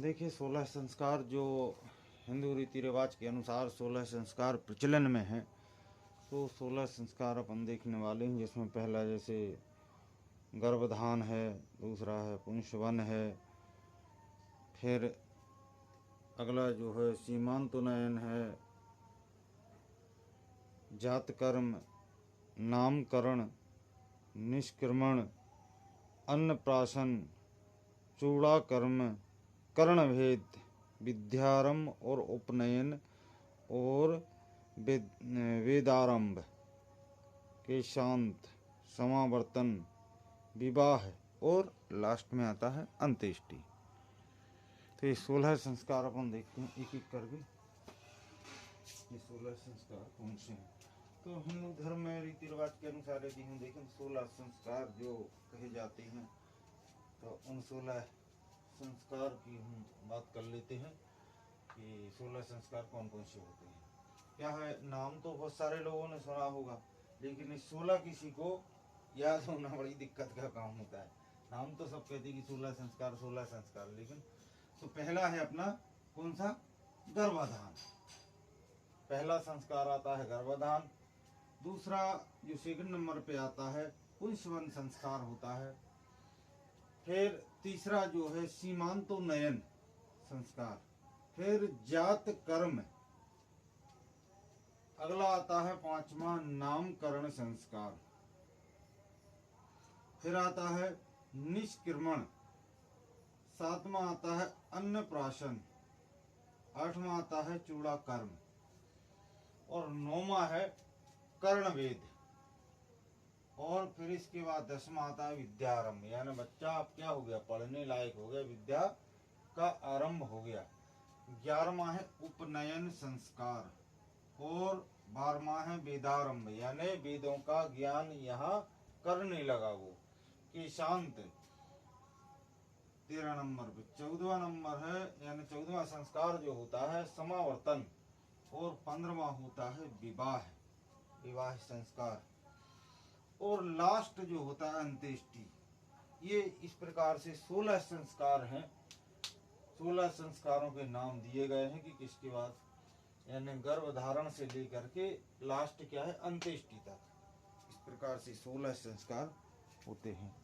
देखिए 16 संस्कार जो हिंदू रीति रिवाज के अनुसार 16 संस्कार प्रचलन में हैं, तो 16 संस्कार अपन देखने वाले हैं। जिसमें पहला जैसे गर्भधान है, दूसरा है पुंसवन है, फिर अगला जो है सीमांतोन्नयन है, जातकर्म, नामकरण, निष्क्रमण, अन्नप्राशन, चूड़ाकर्म, कर्णभेद, विद्यारंभ और उपनयन और वेदारंभ, केशांत, समावर्तन, विवाह और लास्ट में आता है अंत्येष्टि। तो ये 16 संस्कार अपन देखते हैं एक एक करके। ये 16 संस्कार कौन से हैं? तो हिंदू धर्म में रीति रिवाज के अनुसार यदि हम देखें 16 संस्कार जो कहे जाते हैं, तो उन 16 संस्कार की हम बात कर लेते हैं कि 16 संस्कार कौन कौन से होते हैं। क्या है, नाम तो बहुत सारे लोगों ने सुना होगा, लेकिन इस 16 किसी को याद होना बड़ी दिक्कत का काम होता है। नाम तो सब कहते हैं कि 16 संस्कार 16 संस्कार, लेकिन तो पहला है अपना कौन सा, गर्भाधान। पहला संस्कार आता है गर्भाधान। दूसरा जो सेकंड नंबर पे आता है पुंसवन संस्कार होता है। फिर तीसरा जो है सीमांतोन्नयन संस्कार। फिर जात कर्म। अगला आता है पांचवा नामकरण संस्कार। फिर आता है निष्क्रमण। सातवां आता है अन्नप्राशन। आठवां आता है चूड़ाकर्म और नौवां है कर्णवेद। और फिर इसके बाद 10वां आता है विद्यारंभ, यानी बच्चा अब क्या हो गया, पढ़ने लायक हो गया, विद्या का आरंभ हो गया। 11वां है उपनयन संस्कार और 12वां है वेदारंभ, यानी वेदों का ज्ञान यहाँ करने लगा वो। केशांत 13 नंबर पे। 14वां नंबर है, यानी 14वां संस्कार जो होता है समावर्तन। और 15वां होता है विवाह संस्कार। और लास्ट जो होता है अंत्येष्टि। ये इस प्रकार से 16 संस्कार हैं। 16 संस्कारों के नाम दिए गए हैं कि किसके बाद, यानी गर्भधारण से लेकर के लास्ट क्या है, अंत्येष्टि तक। इस प्रकार से 16 संस्कार होते हैं।